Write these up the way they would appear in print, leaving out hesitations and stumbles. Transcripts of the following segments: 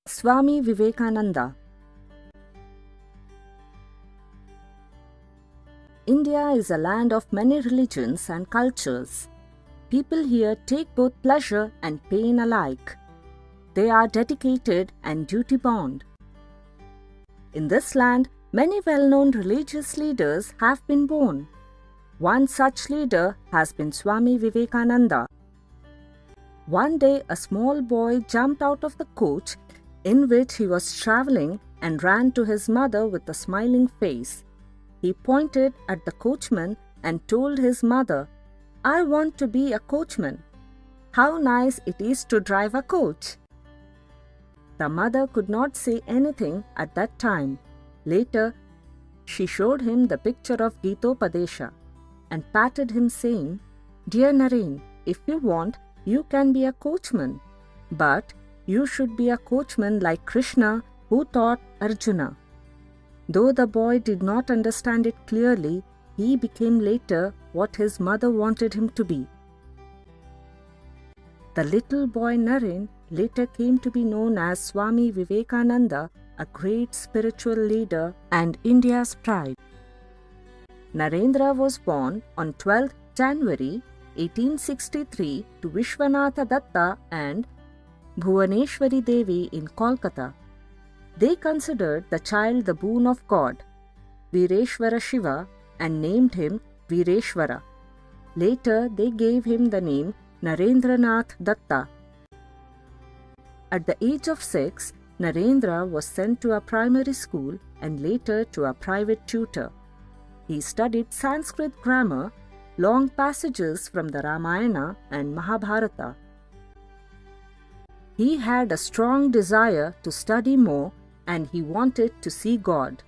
Swami Vivekananda. India is a land of many religions and cultures. People here take both pleasure and pain alike. They are dedicated and duty-bound. In this land, many well-known religious leaders have been born. One such leader has been Swami Vivekananda. One day, a small boy jumped out of the coach in which he was traveling and ran to his mother with a smiling face. He pointed at the coachman and told his mother, "I want to be a coachman. How nice it is to drive a coach." The mother could not say anything at that time. Later, she showed him the picture of Gitopadesha and patted him, saying, "Dear Naren, if you want, you can be a coachman. But you should be a coachman like Krishna, who taught Arjuna." Though the boy did not understand it clearly, he became later what his mother wanted him to be. The little boy Naren later came to be known as Swami Vivekananda, a great spiritual leader and India's pride. Narendra was born on 12th January 1863 to Vishwanatha Datta and Bhuvaneshwari Devi in Kolkata. They considered the child the boon of God, Vireshwara Shiva, and named him Vireshwara. Later, they gave him the name Narendranath Datta. At the age of 6, Narendra was sent to a primary school and later to a private tutor. He studied Sanskrit grammar, long passages from the Ramayana and Mahabharata. He had a strong desire to study more and he wanted to see God.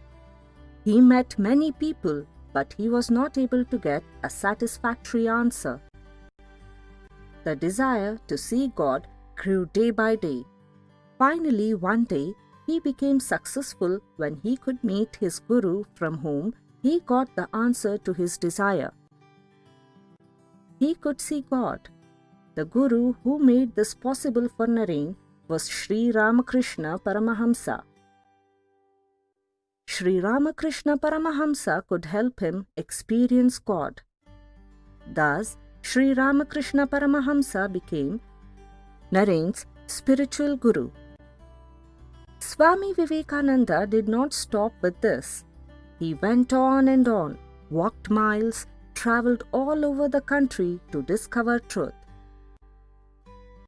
He met many people, but he was not able to get a satisfactory answer. The desire to see God grew day by day. Finally, one day, he became successful when he could meet his guru from whom he got the answer to his desire. He could see God. The guru who made this possible for Naren was Sri Ramakrishna Paramahamsa. Sri Ramakrishna Paramahamsa could help him experience God. Thus, Sri Ramakrishna Paramahamsa became Naren's spiritual guru. Swami Vivekananda did not stop with this. He went on and on, walked miles, traveled all over the country to discover truth.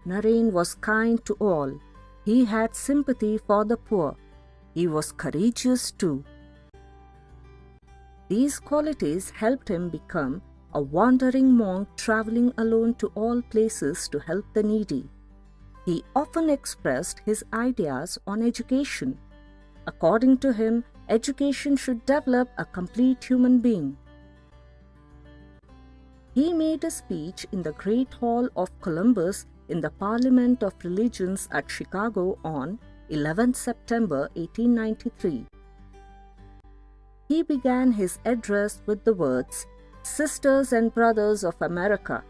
Naren was kind to all. He had sympathy for the poor. He was courageous too. These qualities helped him become a wandering monk traveling alone to all places to help the needy. He often expressed his ideas on education. According to him, education should develop a complete human being. He made a speech in the Great Hall of Columbus in the Parliament of Religions at Chicago on 11th September 1893. He began his address with the words, "Sisters and Brothers of America."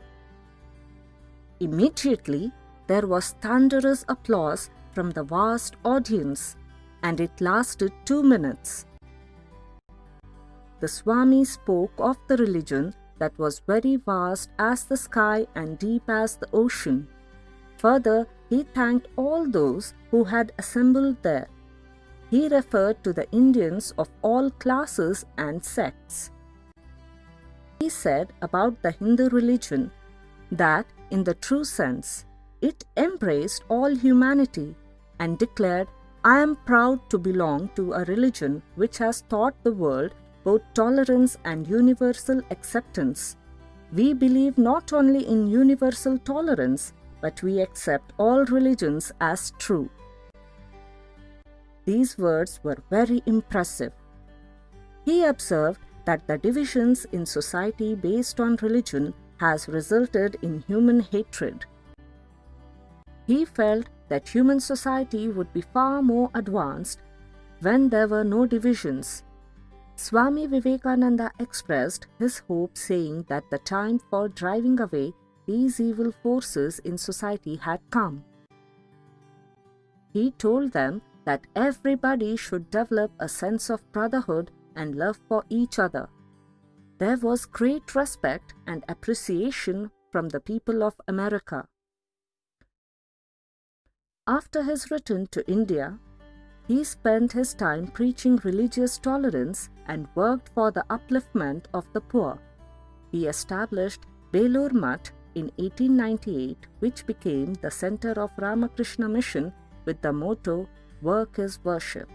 Immediately, there was thunderous applause from the vast audience, and it lasted 2 minutes. The Swami spoke of the religion that was very vast as the sky and deep as the ocean. Further, he thanked all those who had assembled there. He referred to the Indians of all classes and sects. He said about the Hindu religion that, in the true sense, it embraced all humanity and declared, "I am proud to belong to a religion which has taught the world both tolerance and universal acceptance. We believe not only in universal tolerance, but we accept all religions as true." These words were very impressive. He observed that the divisions in society based on religion has resulted in human hatred. He felt that human society would be far more advanced when there were no divisions. Swami Vivekananda expressed his hope, saying that the time for driving away these evil forces in society had come. He told them that everybody should develop a sense of brotherhood and love for each other. There was great respect and appreciation from the people of America. After his return to India, he spent his time preaching religious tolerance and worked for the upliftment of the poor. He established Belur Mutt in 1898, which became the center of Ramakrishna Mission with the motto, "Work is Worship."